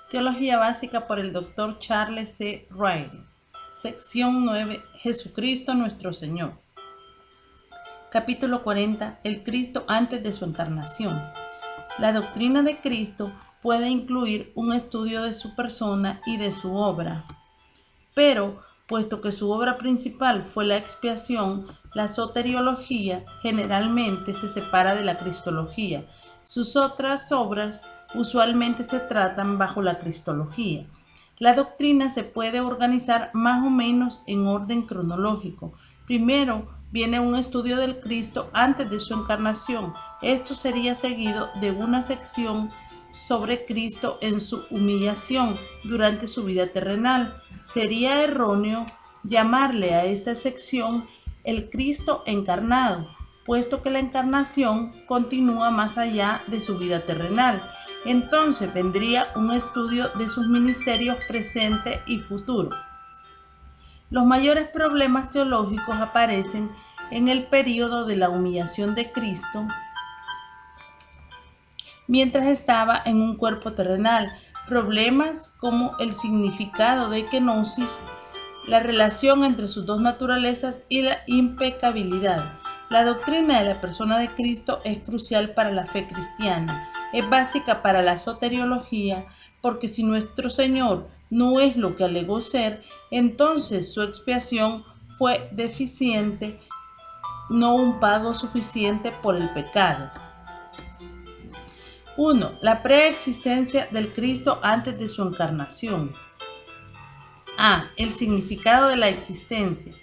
Teología básica por el Dr. Charles C. Riley. Sección 9. Jesucristo nuestro Señor. Capítulo 40. El Cristo antes de su encarnación. La doctrina de Cristo puede incluir un estudio de su persona y de su obra. Pero, puesto que su obra principal fue la expiación, la soteriología generalmente se separa de la cristología. Sus otras obras usualmente se tratan bajo la cristología. La doctrina se puede organizar más o menos en orden cronológico. Primero viene un estudio del Cristo antes de su encarnación. Esto sería seguido de una sección sobre Cristo en su humillación durante su vida terrenal. Sería erróneo llamarle a esta sección el Cristo encarnado, puesto que la encarnación continúa más allá de su vida terrenal. Entonces vendría un estudio de sus ministerios presente y futuro. Los mayores problemas teológicos aparecen en el período de la humillación de Cristo mientras estaba en un cuerpo terrenal. Problemas como el significado de kenosis, la relación entre sus dos naturalezas y la impecabilidad. La doctrina de la persona de Cristo es crucial para la fe cristiana. Es básica para la soteriología, porque si nuestro Señor no es lo que alegó ser, entonces su expiación fue deficiente, no un pago suficiente por el pecado. 1. La preexistencia del Cristo antes de su encarnación. A. El significado de la existencia.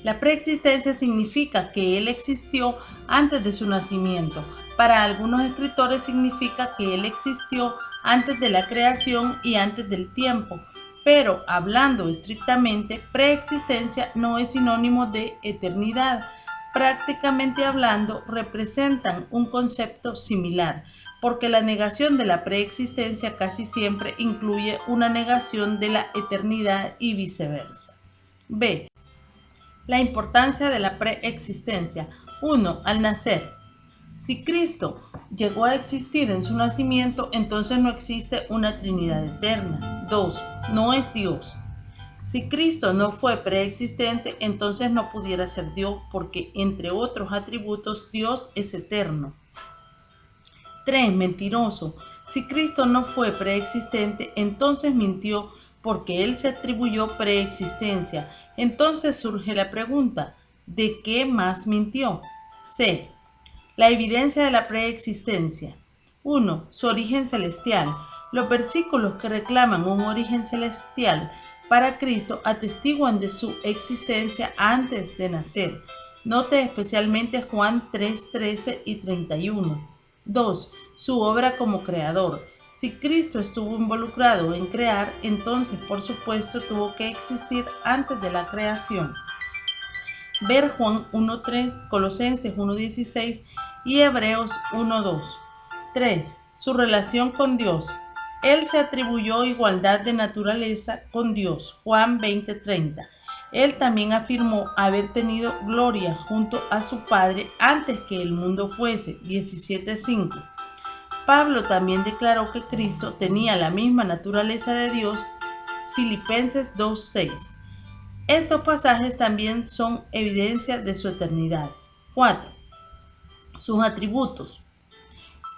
La preexistencia significa que Él existió antes de su nacimiento. Para algunos escritores significa que Él existió antes de la creación y antes del tiempo. Pero, hablando estrictamente, preexistencia no es sinónimo de eternidad. Prácticamente hablando, representan un concepto similar, porque la negación de la preexistencia casi siempre incluye una negación de la eternidad y viceversa. B. La importancia de la preexistencia. 1. Al nacer. Si Cristo llegó a existir en su nacimiento, entonces no existe una Trinidad eterna. 2. No es Dios. Si Cristo no fue preexistente, entonces no pudiera ser Dios, porque entre otros atributos Dios es eterno. 3. Mentiroso. Si Cristo no fue preexistente, entonces mintió, porque Él se atribuyó preexistencia. Entonces surge la pregunta, ¿de qué más mintió? C. La evidencia de la preexistencia. 1. Su origen celestial. Los versículos que reclaman un origen celestial para Cristo atestiguan de su existencia antes de nacer. Note especialmente Juan 3, 13 y 31. 2. Su obra como creador. Si Cristo estuvo involucrado en crear, entonces por supuesto tuvo que existir antes de la creación. Ver Juan 1.3, Colosenses 1.16 y Hebreos 1.2. 3. Su relación con Dios. Él se atribuyó igualdad de naturaleza con Dios. Juan 20.30. Él también afirmó haber tenido gloria junto a su Padre antes que el mundo fuese. 17.5. Pablo también declaró que Cristo tenía la misma naturaleza de Dios. Filipenses 2.6. Estos pasajes también son evidencia de su eternidad. 4. Sus atributos.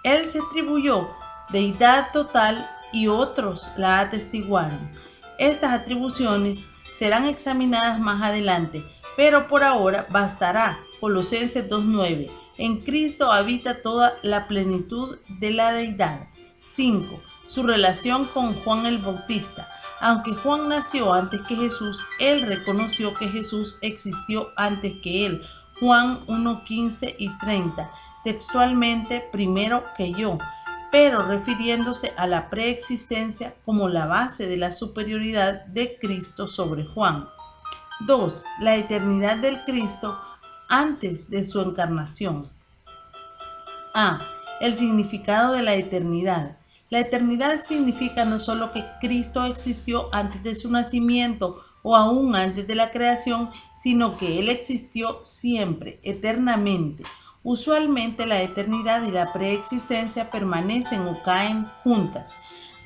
Él se atribuyó deidad total y otros la atestiguaron. Estas atribuciones serán examinadas más adelante, pero por ahora bastará. Colosenses 2.9. En Cristo habita toda la plenitud de la deidad. 5. Su relación con Juan el Bautista. Aunque Juan nació antes que Jesús, él reconoció que Jesús existió antes que él. Juan 1:15 y 30. Textualmente, primero que yo, pero refiriéndose a la preexistencia como la base de la superioridad de Cristo sobre Juan. 2. La eternidad del Cristo antes de su encarnación. A. El significado de la eternidad. La eternidad significa no solo que Cristo existió antes de su nacimiento o aún antes de la creación, sino que Él existió siempre, eternamente. Usualmente la eternidad y la preexistencia permanecen o caen juntas.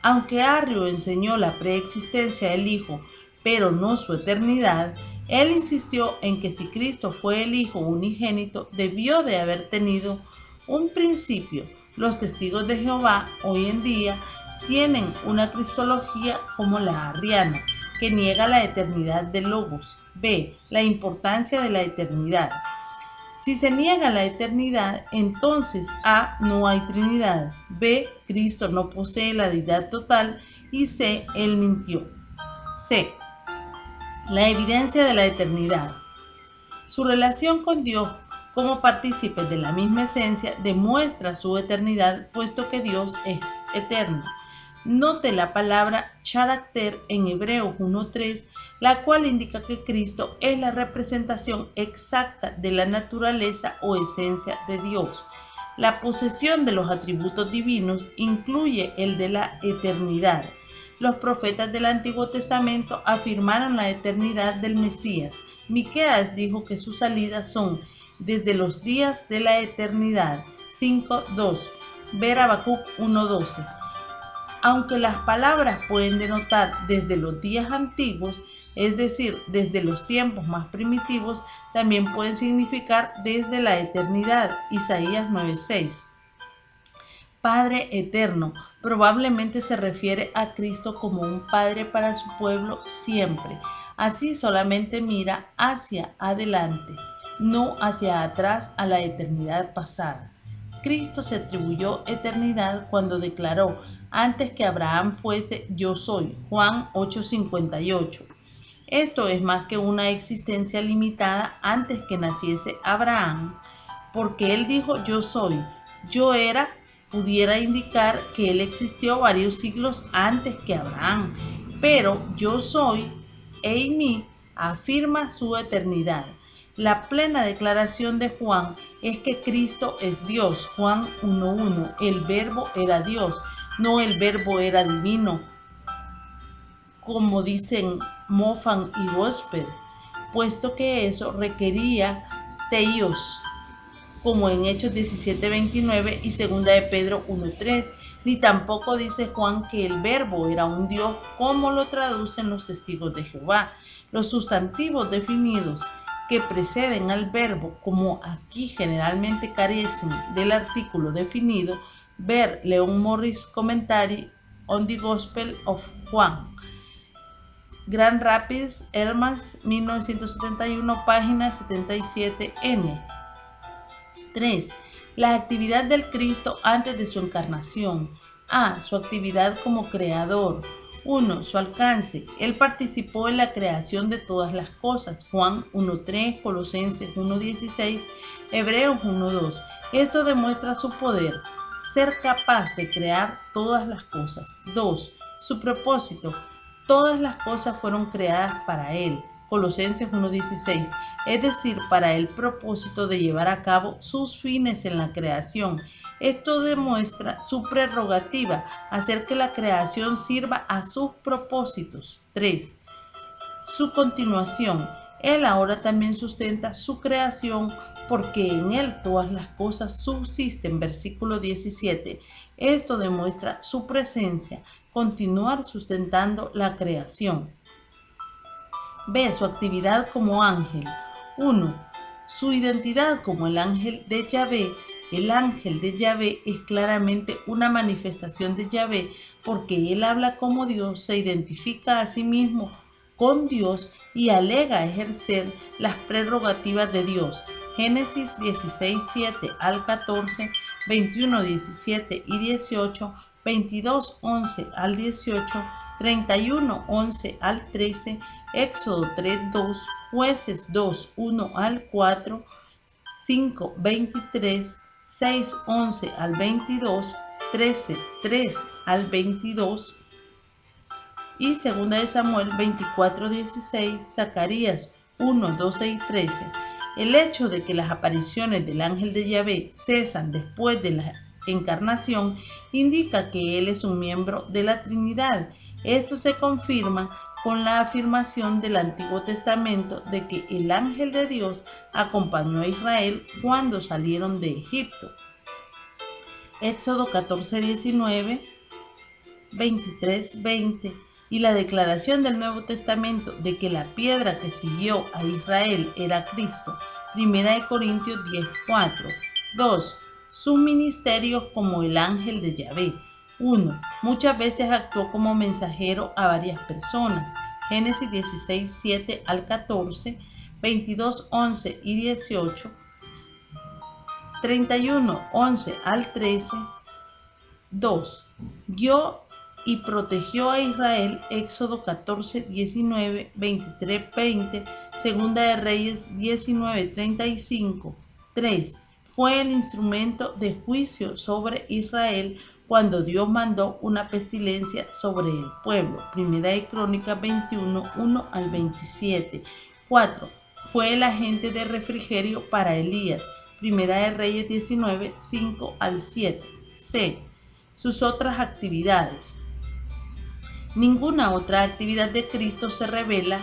Aunque Arrio enseñó la preexistencia del Hijo, pero no su eternidad, él insistió en que si Cristo fue el Hijo unigénito, debió de haber tenido un principio. Los testigos de Jehová hoy en día tienen una cristología como la arriana, que niega la eternidad del Logos. B. La importancia de la eternidad. Si se niega la eternidad, entonces A. No hay Trinidad. B. Cristo no posee la deidad total. Y C. Él mintió. C. La evidencia de la eternidad. Su relación con Dios como partícipe de la misma esencia demuestra su eternidad, puesto que Dios es eterno. Note la palabra carácter en Hebreos 1:3, la cual indica que Cristo es la representación exacta de la naturaleza o esencia de Dios. La posesión de los atributos divinos incluye el de la eternidad. Los profetas del Antiguo Testamento afirmaron la eternidad del Mesías. Miqueas dijo que sus salidas son desde los días de la eternidad. 5:2. Ver Habacuc 1:12. Aunque las palabras pueden denotar desde los días antiguos, es decir, desde los tiempos más primitivos, también pueden significar desde la eternidad. Isaías 9:6. Padre eterno, probablemente se refiere a Cristo como un padre para su pueblo siempre. Así solamente mira hacia adelante, no hacia atrás a la eternidad pasada. Cristo se atribuyó eternidad cuando declaró: antes que Abraham fuese, yo soy. Juan 8:58. Esto es más que una existencia limitada antes que naciese Abraham, porque él dijo yo soy, yo era, pudiera indicar que él existió varios siglos antes que Abraham, pero yo soy, Eimi, afirma su eternidad. La plena declaración de Juan es que Cristo es Dios. Juan 1:1. El verbo era Dios, no el verbo era divino, como dicen Moffat y Gospel, puesto que eso requería teíos, como en Hechos 17:29 y 2 de Pedro 1:3, ni tampoco dice Juan que el verbo era un Dios, como lo traducen los testigos de Jehová. Los sustantivos definidos que preceden al verbo, como aquí generalmente carecen del artículo definido, ver Leon Morris Commentary on the Gospel of Juan. Grand Rapids, Hermas, 1971, página 77N. 3. La actividad del Cristo antes de su encarnación. A. Su actividad como creador. 1. Su alcance. Él participó en la creación de todas las cosas. Juan 1:3, Colosenses 1:16, Hebreos 1:2. Esto demuestra su poder, ser capaz de crear todas las cosas. 2. Su propósito. Todas las cosas fueron creadas para Él. Colosenses 1:16, es decir, para el propósito de llevar a cabo sus fines en la creación. Esto demuestra su prerrogativa, hacer que la creación sirva a sus propósitos. 3. Su continuación. Él ahora también sustenta su creación porque en Él todas las cosas subsisten. Versículo 17. Esto demuestra su presencia, continuar sustentando la creación. B. Su actividad como ángel. 1. Su identidad como el ángel de Yahvé. El ángel de Yahvé es claramente una manifestación de Yahvé porque él habla como Dios, se identifica a sí mismo con Dios y alega ejercer las prerrogativas de Dios. Génesis 16:7 al 14, 21:17 y 18, 22:11 al 18, 31:11 al 13, Éxodo 3:2, Jueces 2:1 al 4, 5:23, 6:11 al 22, 13:3 al 22 y 2 de Samuel 24:16, Zacarías 1:12 y 13. El hecho de que las apariciones del ángel de Yahvé cesan después de la encarnación indica que él es un miembro de la Trinidad. Esto se confirma con la afirmación del Antiguo Testamento de que el ángel de Dios acompañó a Israel cuando salieron de Egipto. Éxodo 14:19, 23:20 y la declaración del Nuevo Testamento de que la piedra que siguió a Israel era Cristo, 1 Corintios 10:4. 2. Sus ministerios como el ángel de Yahvé. 1. Muchas veces actuó como mensajero a varias personas. Génesis 16:7 al 14, 22:11 y 18, 31:11 al 13. 2. Guió y protegió a Israel. Éxodo 14:19, 23:20, Segunda de Reyes 19:35. 3. Fue el instrumento de juicio sobre Israel cuando Dios mandó una pestilencia sobre el pueblo. Primera de Crónicas 21:1 al 27. 4. Fue el agente de refrigerio para Elías. Primera de Reyes 19:5 al 7. C. Sus otras actividades. Ninguna otra actividad de Cristo se revela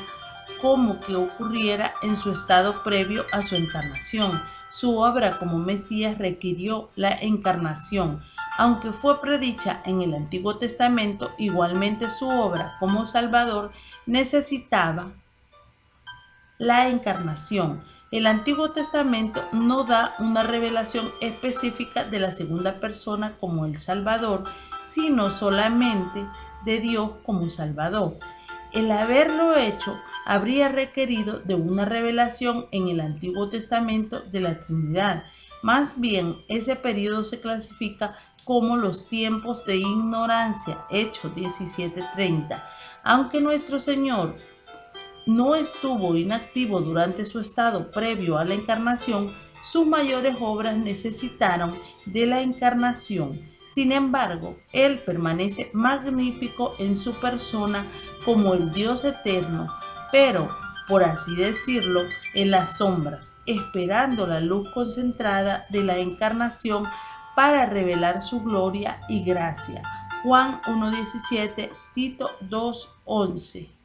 como que ocurriera en su estado previo a su encarnación. Su obra como Mesías requirió la encarnación. Aunque fue predicha en el Antiguo Testamento, igualmente su obra como Salvador necesitaba la encarnación. El Antiguo Testamento no da una revelación específica de la segunda persona como el Salvador, sino solamente de Dios como Salvador. El haberlo hecho habría requerido de una revelación en el Antiguo Testamento de la Trinidad. Más bien, ese periodo se clasifica como los tiempos de ignorancia, Hechos 17:30. Aunque nuestro Señor no estuvo inactivo durante su estado previo a la encarnación, sus mayores obras necesitaron de la encarnación. Sin embargo, Él permanece magnífico en su persona como el Dios eterno, pero, por así decirlo, en las sombras, esperando la luz concentrada de la encarnación para revelar su gloria y gracia. Juan 1:17, Tito 2:11.